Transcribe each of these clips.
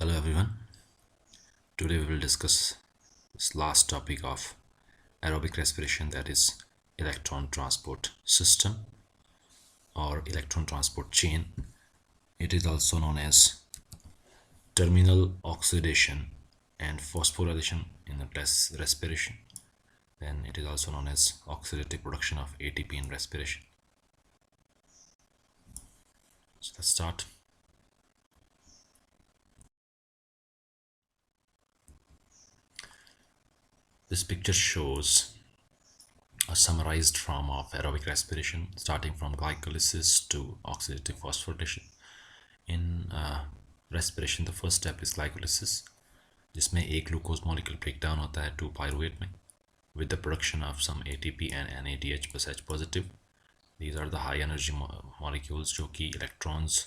Hello everyone. Today we will discuss this last topic of aerobic respiration, that is electron transport system or electron transport chain. It is also known as terminal oxidation and phosphorylation in the respiration. Then it is also known as oxidative production of ATP in respiration. So let's start. This picture shows a summarized form of aerobic respiration, starting from glycolysis to oxidative phosphorylation. In respiration, the first step is glycolysis, जिसमें एक glucose molecule break down होता है 2 pyruvate में with the production of some ATP and NADH+H positive. These are the high energy molecules जो कि electrons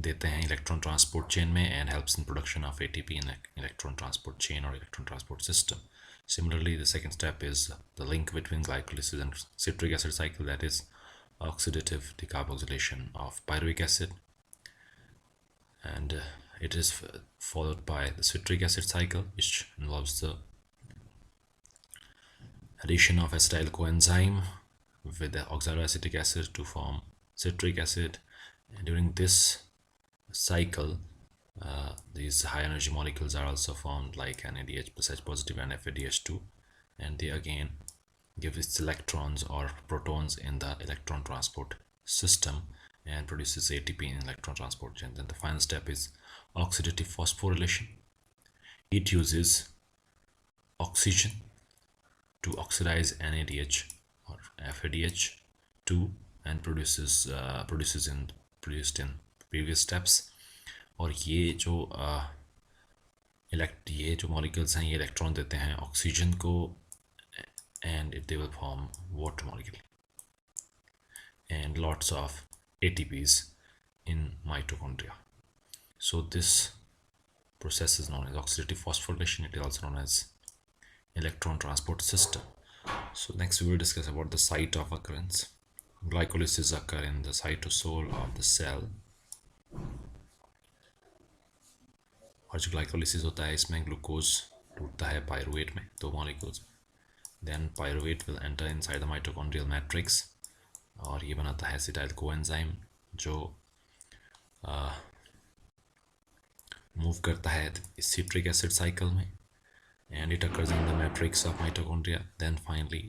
देते हैं electron transport chain में and helps in production of ATP in electron transport chain or electron transport system. Similarly, the second step is the link between glycolysis and citric acid cycle, that is oxidative decarboxylation of pyruvic acid, and it is followed by the citric acid cycle, which involves the addition of acetyl coenzyme with the oxaloacetic acid to form citric acid. And during this cycle, these high energy molecules are also formed, like NADH+H positive and FADH2, and they again give its electrons or protons in the electron transport system and produces ATP in electron transport chain. Then the final step is oxidative phosphorylation. It uses oxygen to oxidize NADH or FADH2 and produced in previous steps. और ये जो molecules हैं ये electron देते हैं oxygen को and they will form water molecule and lots of ATPs in mitochondria. So this process is known as oxidative phosphorylation. It is also known as electron transport system. So next we will discuss about the site of occurrence. Glycolysis occur in the cytosol of the cell. और जो glycolysis होता है इसमें glucose टूटता है pyruvate में 2 molecules. Then pyruvate will enter inside the mitochondrial matrix और ये बनाता है एसिटाइल कोएंजाइम जो मूव करता है सिट्रिक एसिड साइकिल में and it occurs in the matrix of mitochondria. Then finally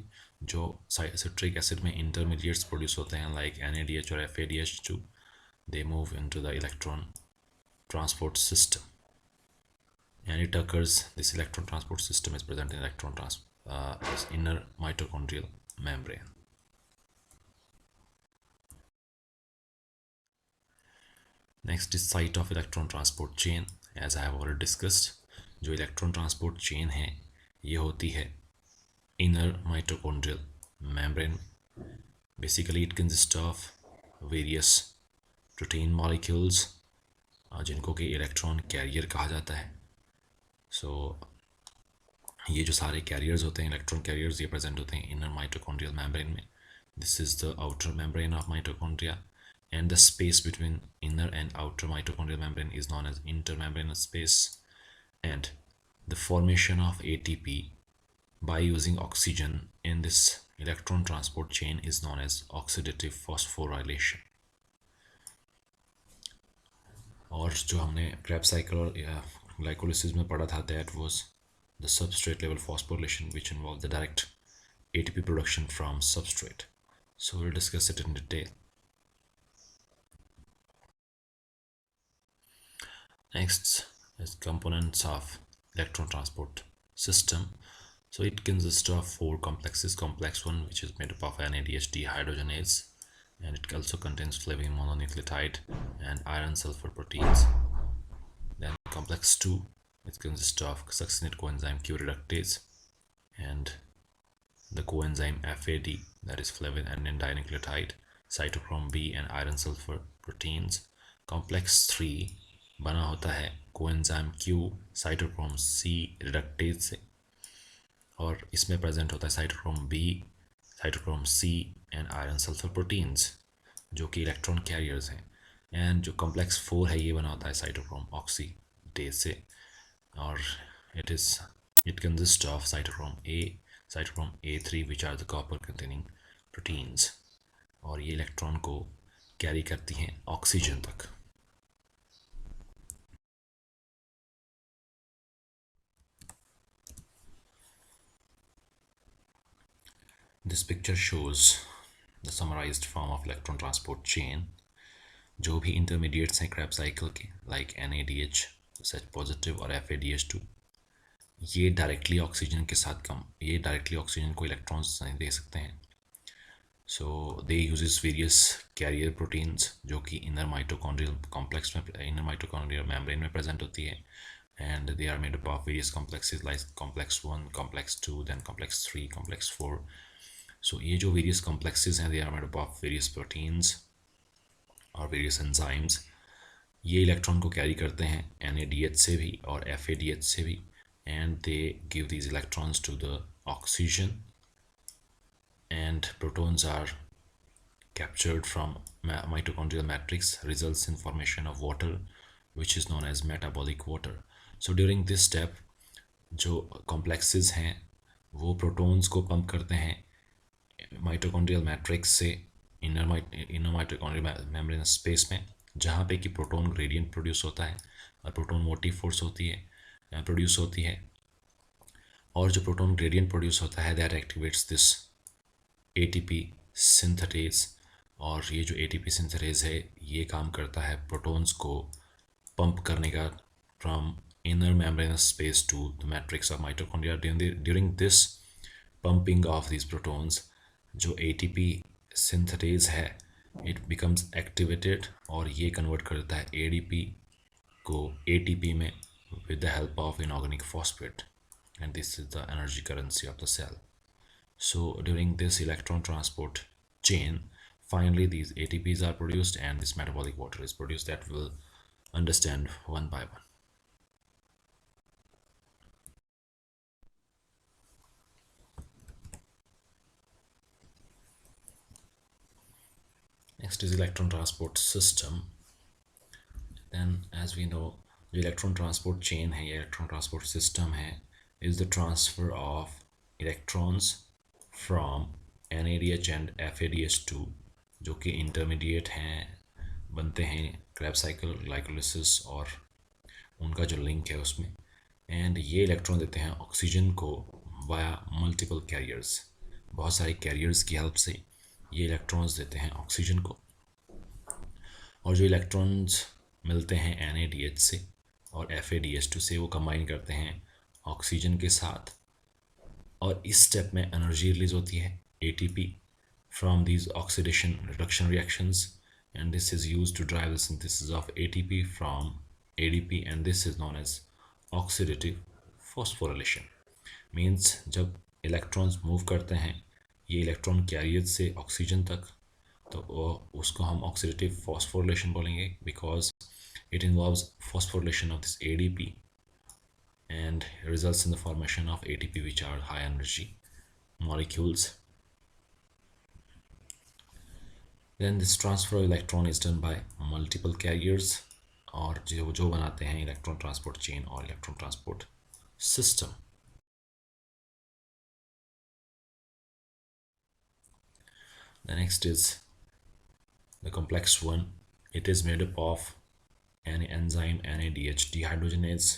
जो सिट्रिक एसिड में इंटरमीडिएट्स प्रोड्यूस होते हैं लाइक NADH और FADH2, they move into the electron transport system. And it occurs, this electron transport system is present in inner mitochondrial membrane. Next is site of electron transport chain. As I have already discussed, जो electron transport chain है ये होती है inner mitochondrial membrane. Basically it consists of various protein molecules जिनको कि electron carrier कहा जाता है. सो ये जो सारे कैरियर्स होते हैं इलेक्ट्रॉन कैरियर्स ये प्रेजेंट होते हैं इनर माइटोकॉन्ड्रियल मेम्ब्रेन में. This is the outer membrane of mitochondria and the space between inner and outer mitochondrial membrane is known as intermembranous space. And the formation of ATP by using oxygen in this electron transport chain is known as oxidative phosphorylation. और जो हमने Krebs cycle और glycolysis में पढ़ा था, that was the substrate level phosphorylation, which involved the direct ATP production from substrate. So we'll discuss it in detail. Next is components of electron transport system. So it consists of 4 complexes. Complex 1, which is made up of NADH dehydrogenase, and it also contains flavin mononucleotide and iron sulfur proteins. Then complex 2, it consists of succinate coenzyme Q reductase and the coenzyme FAD, that is flavin and dinucleotide, cytochrome B and iron sulfur proteins. Complex 3 बना होता है coenzyme Q cytochrome C reductase से और इसमें present होता है cytochrome B, cytochrome C and iron sulfur proteins जो कि इलेक्ट्रॉन कैरियर्स हैं. एंड जो कॉम्प्लेक्स 4 है ये बना होता है साइटोक्रोम ऑक्सीडेज से, और it it consist of cytochrome A3 which are the copper containing proteins, और ये इलेक्ट्रॉन को कैरी करती हैं ऑक्सीजन तक. This picture shows the summarised form of electron transport chain. जो भी इंटरमीडिएट्स हैं क्रैब साइकिल के, लाइक NADH+ पॉजिटिव और FADH2, ये डायरेक्टली ऑक्सीजन के साथ ये डायरेक्टली ऑक्सीजन को इलेक्ट्रॉन्स नहीं दे सकते हैं. So they uses various carrier proteins जो कि इनर माइटोकॉन्ड्रियल कॉम्प्लेक्स में, इनर माइटोकॉन्ड्रियल मेम्ब्रेन में प्रेजेंट होती है, and they are made up of various complexes like complex 1, complex 2, then complex 3, complex 4. So ये जो वेरियस कॉम्प्लेक्सेस हैं, they are made up of various proteins और various enzymes. ये electron को carry करते हैं NADH से भी और FADH से भी, and they give these electrons to the oxygen, and protons are captured from mitochondrial matrix, results in formation of water which is known as metabolic water. So during this step जो complexes हैं वो protons को pump करते हैं mitochondrial matrix से inner mitochondrial membrane space में, जहाँ पे कि proton gradient produce होता है और proton motive force होती है produce होती है, और जो proton gradient produce होता है that activates this ATP synthetase. और ये जो ATP सिंथेटेज है ये काम करता है प्रोटॉन्स को पंप करने का from inner membranous space to the matrix of mitochondria. During this pumping of this protons जो ATP सिंथेटेज है इट बिकम्स एक्टिवेटेड, और ये कन्वर्ट कर देता है ADP को ATP में with the help of inorganic phosphate, and this is the energy currency of the cell. So during this electron transport chain, finally these ATPs are produced and this metabolic water is produced, that we'll understand one by one. Next is electron transport system. Then as we know, the electron transport chain है, electron transport system है, is the transfer of electrons from NADH and FADH2 जो कि intermediate हैं, बनते हैं Krebs cycle glycolysis और उनका जो लिंक है उसमें, एंड ये इलेक्ट्रॉन देते हैं ऑक्सीजन को वाया मल्टीपल कैरियर्स. बहुत सारे कैरियर्स की हेल्प से ये इलेक्ट्रॉन्स देते हैं ऑक्सीजन को, और जो इलेक्ट्रॉन्स मिलते हैं NADH से और FADH2 से वो कंबाइन करते हैं ऑक्सीजन के साथ, और इस स्टेप में एनर्जी रिलीज होती है ATP from these oxidation reduction reactions, and this is used to drive the synthesis of ATP from ADP, and this is known as oxidative phosphorylation. Means जब इलेक्ट्रॉन्स मूव करते हैं ये electron carrier से oxygen तक, तो उसको हम oxidative phosphorylation बोलेंगे, because it involves phosphorylation of this ADP and results in the formation of ATP, which are high energy molecules. Then this transfer of electron is done by multiple carriers, और जो बनाते हैं electron transport chain और electron transport system. The next is the complex one. It is made up of an enzyme NADH dehydrogenase,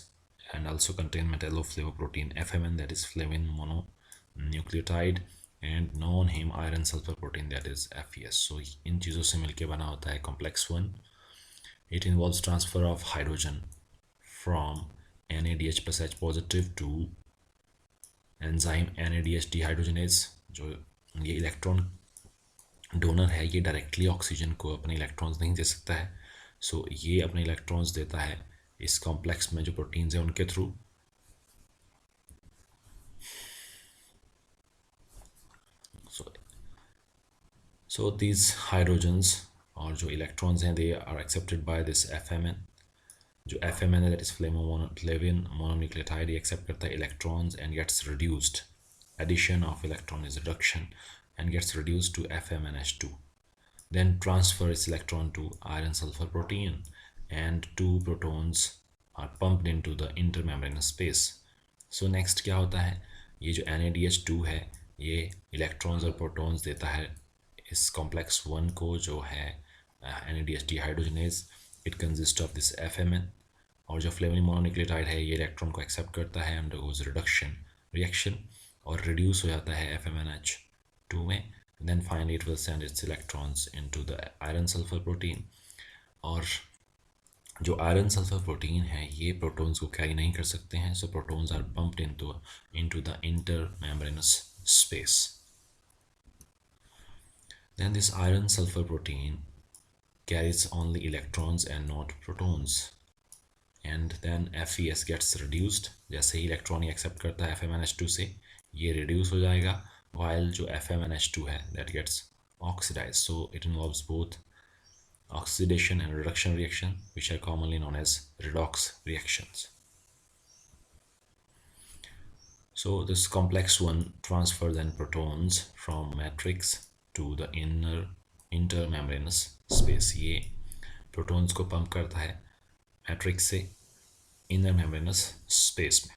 and also contain metalloflavoprotein FMN, that is flavin mononucleotide, and non-heme iron sulfur protein, that is FES. So इन चीज़ों से मिलके बना होता है complex 1. It involves transfer of hydrogen from NADH+H positive to enzyme NADH dehydrogenase. जो ये electron donor है ये डायरेक्टली ऑक्सीजन को अपने इलेक्ट्रॉन्स नहीं दे सकता है, सो ये अपने इलेक्ट्रॉन्स देता है इस कॉम्प्लेक्स में जो प्रोटीन्स हैं उनके थ्रू. So these hydrogens और जो इलेक्ट्रॉन्स हैं they are accepted by this FMN. जो FMN है that is flavin mononucleotide, ये एक्सेप्ट करता है electrons and gets reduced. Addition of electron is reduction and gets reduced to FMNH2. then transfer its electron to iron sulfur protein, and two protons are pumped into the intermembranous space. So next क्या होता है, ये जो NADH2 है ये electrons और protons देता है इस कॉम्प्लेक्स वन को जो है NADH dehydrogenase. It consist of this FMN. और जो फ्लेविन मोनोन्यूक्लियोटाइड है ये इलेक्ट्रॉन को एक्सेप्ट करता है, अंडरगोज रिडक्शन रिएक्शन और रिड्यूस हो जाता है FMNH2 में. Then finally it will send its electrons into the iron sulfur protein. और जो आयरन सल्फर प्रोटीन है ये प्रोटॉन्स को कैरी नहीं कर सकते हैं, so protons are pumped into the intermembranous space. Then this iron sulfur protein carries only electrons and not protons. And then FeS gets reduced. जैसे ही इलेक्ट्रॉन ही एक्सेप्ट करता है FMNH2 से ये रिड्यूस हो जाएगा, while जो FMNH2 है that gets oxidized. So it involves both oxidation and reduction reaction, which are commonly known as redox reactions. So this complex one transfers then protons from matrix to the intermembranous space. ये protons को pump करता है matrix से inner membranous space में.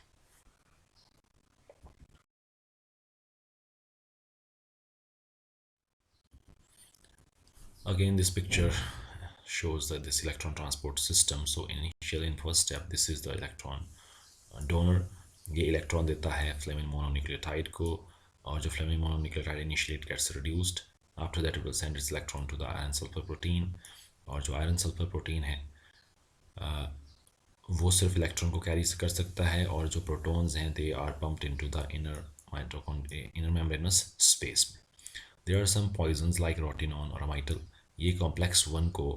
Again, this picture shows that this electron transport system. So initially in first step, this is the electron donor. ये electron देता है flavin mononucleotide को, और जो flavin mononucleotide initially it gets reduced. After that it will send its electron to the iron sulphur protein. और जो iron sulphur protein है वो सिर्फ इलेक्ट्रॉन को कैरी कर सकता है, और जो प्रोटॉन्स हैं they are pumped into the inner membranous space में. There are some poisons like rotenone और अमाइटल. ये कॉम्प्लेक्स वन को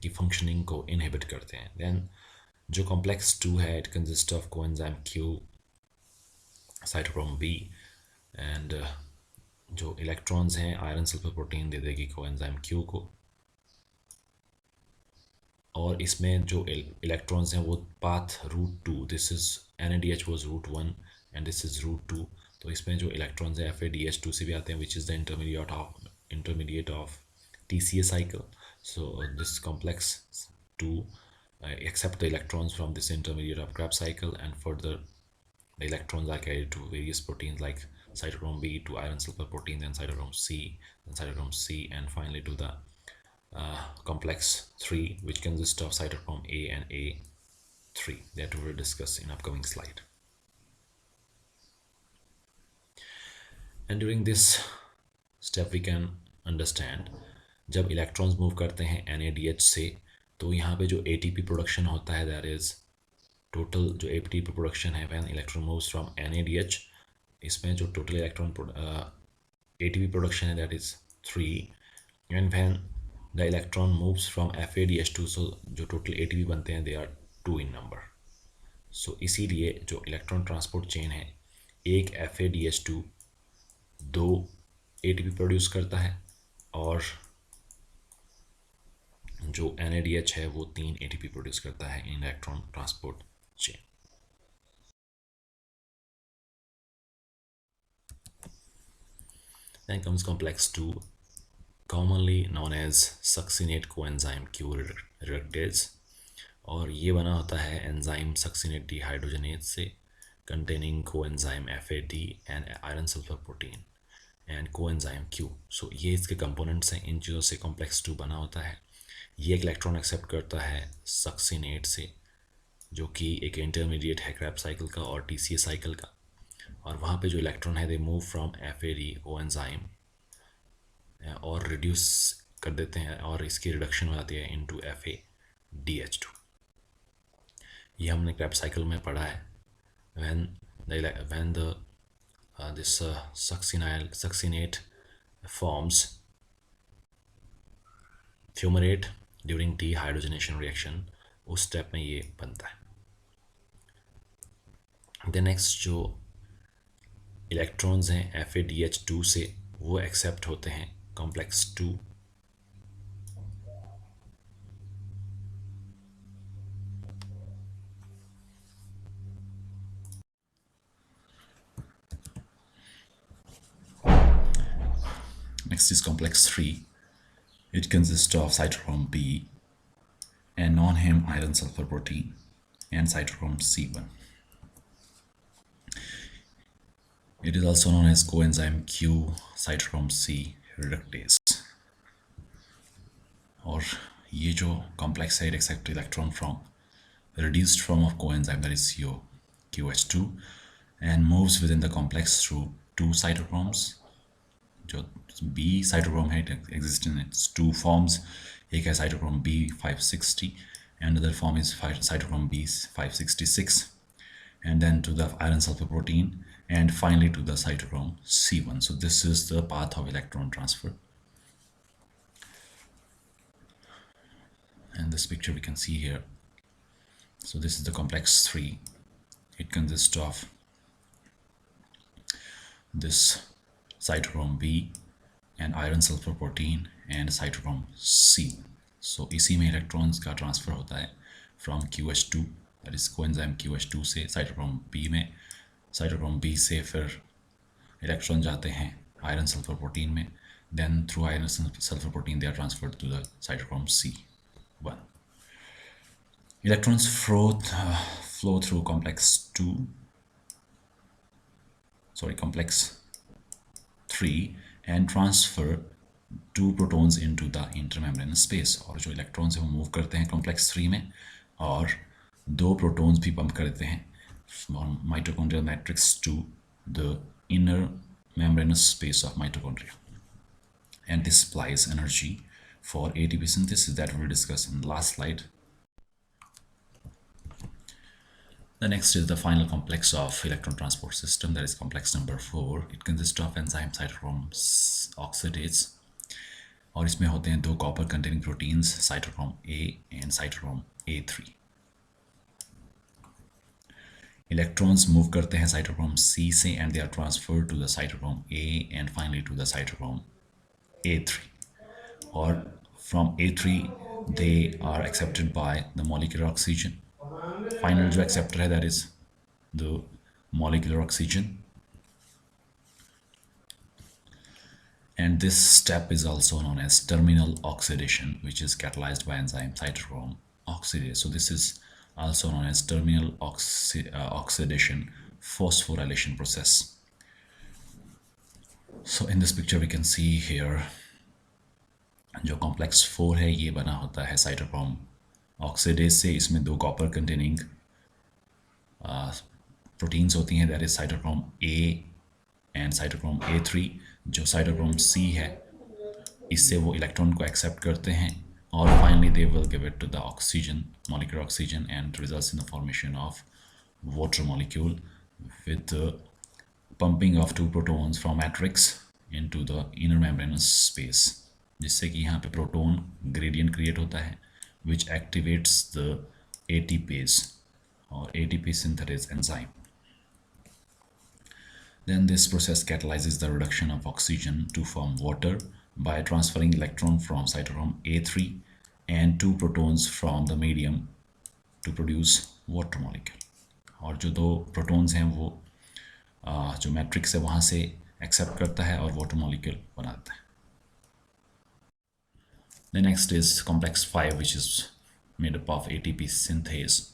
की फंक्शनिंग को इनहिबिट करते हैं. देन जो कॉम्प्लेक्स टू है it consist of coenzyme Q, cytochrome B, and जो इलेक्ट्रॉन्स हैं आयरन सल्फर प्रोटीन दे देगी कोएंजाइम Q को. और इसमें जो इलेक्ट्रॉन्स हैं वो path route 2, this is NADH was route 1 and this is route 2. तो इसमें जो इलेक्ट्रॉन्स हैं FADH2 से भी आते हैं, which is the intermediate of TCA cycle. So this complex 2 accept the electrons from this intermediate of Krebs cycle, and further the electrons are carried to various proteins like cytochrome B to iron sulfur protein, then cytochrome C, and finally to the complex 3, which consists of cytochrome A and A3 that we will discuss in upcoming slide. And during this step we can understand जब electrons move करते हैं NADH से, तो यहाँ पे जो ATP production होता है दैट इज़ टोटल जो ATP प्रोडक्शन है when electron moves from NADH. इसमें जो टोटल इलेक्ट्रॉन ATP प्रोडक्शन है that is 3, and when the electron moves from FADH2, सो जो टोटल ATP बनते हैं दे आर 2 इन नंबर. सो इसीलिए जो इलेक्ट्रॉन ट्रांसपोर्ट चेन है एक FADH2 2 ATP प्रोड्यूस करता है, और जो NADH है वो 3 ATP प्रोड्यूस करता है in electron transport chain. Then comes complex 2, commonly known as succinate coenzyme Q reductase. और ये बना होता है एंजाइम सक्सिनेट डिहाइड्रोजनेज से containing coenzyme FAD and iron sulfur protein and coenzyme Q. So ये इसके कंपोनेंट्स हैं. इन चीज़ों से कॉम्प्लेक्स 2 बना होता है. ये एक इलेक्ट्रॉन एक्सेप्ट करता है सक्सिनेट से, जो कि एक इंटरमीडिएट है क्रैब साइकिल का और TCA साइकिल का, और वहाँ पे जो इलेक्ट्रॉन है they move from FAD coenzyme और रिड्यूस कर देते हैं, और इसकी रिडक्शन हो जाती है इनटू FADH2. ये हमने क्रैब साइकिल में पढ़ा है. when this succinate forms fumarate during dehydrogenation reaction, उस स्टेप में ये बनता है. द नेक्स्ट जो इलेक्ट्रॉन्स हैं FADH2 से वो एक्सेप्ट होते हैं complex 2. Next is complex 3. It consists of cytochrome B and non-heme iron sulfur protein and cytochrome C1. It is also known as coenzyme Q cytochrome C reductase. और ये जो complex है it accepts electron from reduced form of coenzyme, that is CO QH2, and moves within the complex through two cytochromes. जो B cytochrome है it exists in its two forms. एक है cytochrome B560 and other form is cytochrome B566, and then to the iron sulfur protein, and finally to the cytochrome C1. So this is the path of electron transfer. And this picture we can see here. So this is the complex 3. It consists of this cytochrome B and iron sulfur protein and cytochrome C. So इसी में electrons का transfer होता है from QH2, that is coenzyme QH2 से cytochrome B में, cytochrome B से फिर electron जाते हैं iron sulfur protein में, then through iron sulfur protein they are transferred to the cytochrome C1. Electrons flow through complex 3 and transfer 2 protons into the intermembranous space. और जो electrons है वो move करते हैं complex 3 में और 2 protons भी pump करते हैं from mitochondrial matrix to the inner membranous space of mitochondria, and this supplies energy for ATP synthesis that we will discuss in the last slide. The next is the final complex of electron transport system, that is complex number 4. It consists of enzyme cytochrome oxidase, और इसमें होते हैं 2 copper containing proteins, cytochrome A and cytochrome A3. Electrons move करते हैं cytochrome C से and they are transferred to the cytochrome A and finally to the cytochrome A3. Or from A3 they are accepted by the molecular oxygen. Final जो acceptor है that is the molecular oxygen, and this step is also known as terminal oxidation, which is catalyzed by enzyme cytochrome oxidase. So this is also known as terminal oxidation phosphorylation process. So in this picture we can see here जो complex 4 है ये बना होता है cytochrome oxidase से. इसमें 2 copper containing proteins होती हैं, that is cytochrome A and cytochrome A3. जो cytochrome C है इससे वो electron को accept करते हैं और finally they will give it to the oxygen, molecular oxygen, and results in the formation of water molecule with the pumping of 2 protons from matrix into the inner membranous space, जिससे कि यहाँ पे proton gradient create होता है which activates the ATPase or ATP synthesis enzyme. Then this process catalyzes the reduction of oxygen to form water by transferring electron from cytochrome A3 and 2 protons from the medium to produce water molecule. और जो 2 protons हैं वो जो matrix है वहाँ से accept करता है और water molecule बना देता है. The next is complex 5, which is made up of ATP synthase.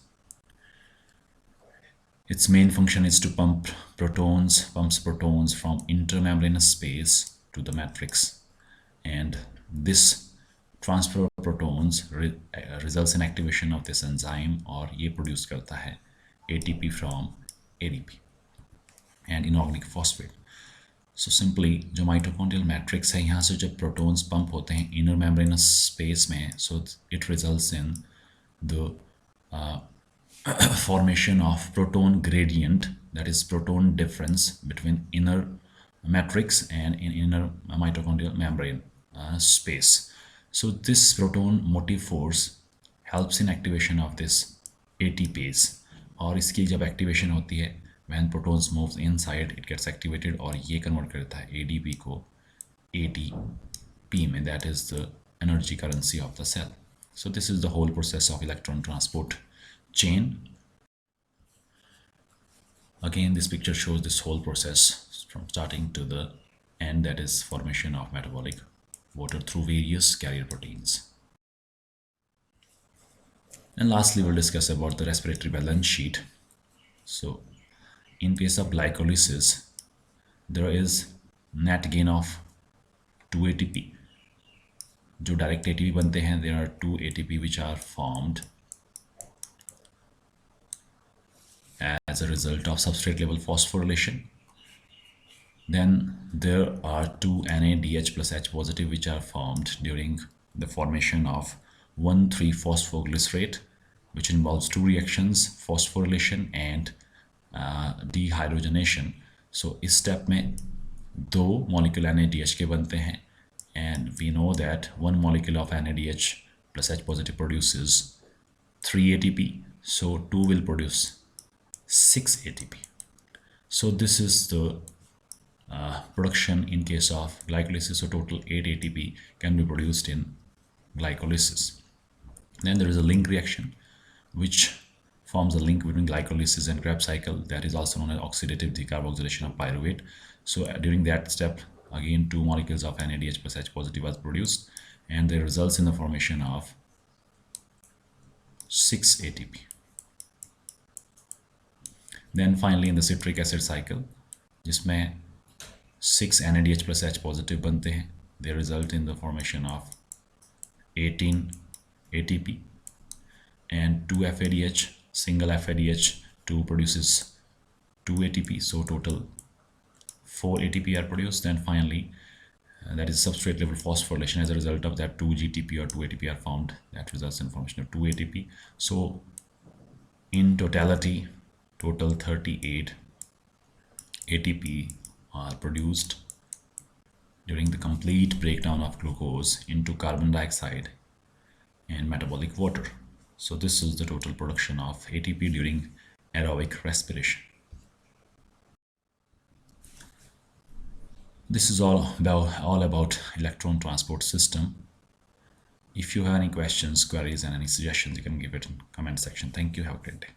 Its main function is to pumps protons from intermembranous space to the matrix, and this transfer of protons results in activation of this enzyme, और ये produce करता है ATP from ADP and inorganic phosphate. So simply जो mitochondrial matrix है यहाँ से जब protons pump होते हैं inner membranous space में, so it results in the formation of proton gradient, that is proton difference between inner matrix and inner mitochondrial membrane space. So this proton motive force helps in activation of this ATPase, और इसकी जब activation होती है when protons moves inside it gets activated और ये convert करता है ADP को ATP में, that is the energy currency of the cell. So this is the whole process of electron transport chain. Again, this picture shows this whole process from starting to the end, that is formation of metabolic water through various carrier proteins. And lastly, we'll discuss about the respiratory balance sheet. So in case of glycolysis, there is net gain of 2 ATP. जो direct ATP बनते हैं, there are 2 ATP which are formed as a result of substrate level phosphorylation. Then there are 2 NADH+H positive which are formed during the formation of 1,3-phosphoglycerate, which involves 2 reactions, phosphorylation and dehydrogenation. So इस step में 2 molecule NADH के बनते हैं, and we know that 1 molecule of NADH+H positive produces 3 ATP, so 2 will produce 6 ATP. So this is the production in case of glycolysis. So total 8 ATP can be produced in glycolysis. Then there is a link reaction which forms a link between glycolysis and Krebs cycle, that is also known as oxidative decarboxylation of pyruvate. So during that step, again 2 molecules of NADH+H positive was produced, and they results in the formation of 6 ATP. Then finally in the citric acid cycle, जिसमें 6 NADH+H positive बनते हैं, they result in the formation of 18 ATP, and 2 FADH, single FADH2 produces 2 ATP, so total 4 ATP are produced. Then finally that is substrate level phosphorylation. As a result of that, 2 GTP or 2 ATP are formed, that results in formation of 2 ATP. So in totality, total 38 ATP are produced during the complete breakdown of glucose into carbon dioxide and metabolic water. So this is the total production of ATP during aerobic respiration. This is all about electron transport system. If you have any questions, queries, and any suggestions, you can give it in comment section. Thank you. Have a great day.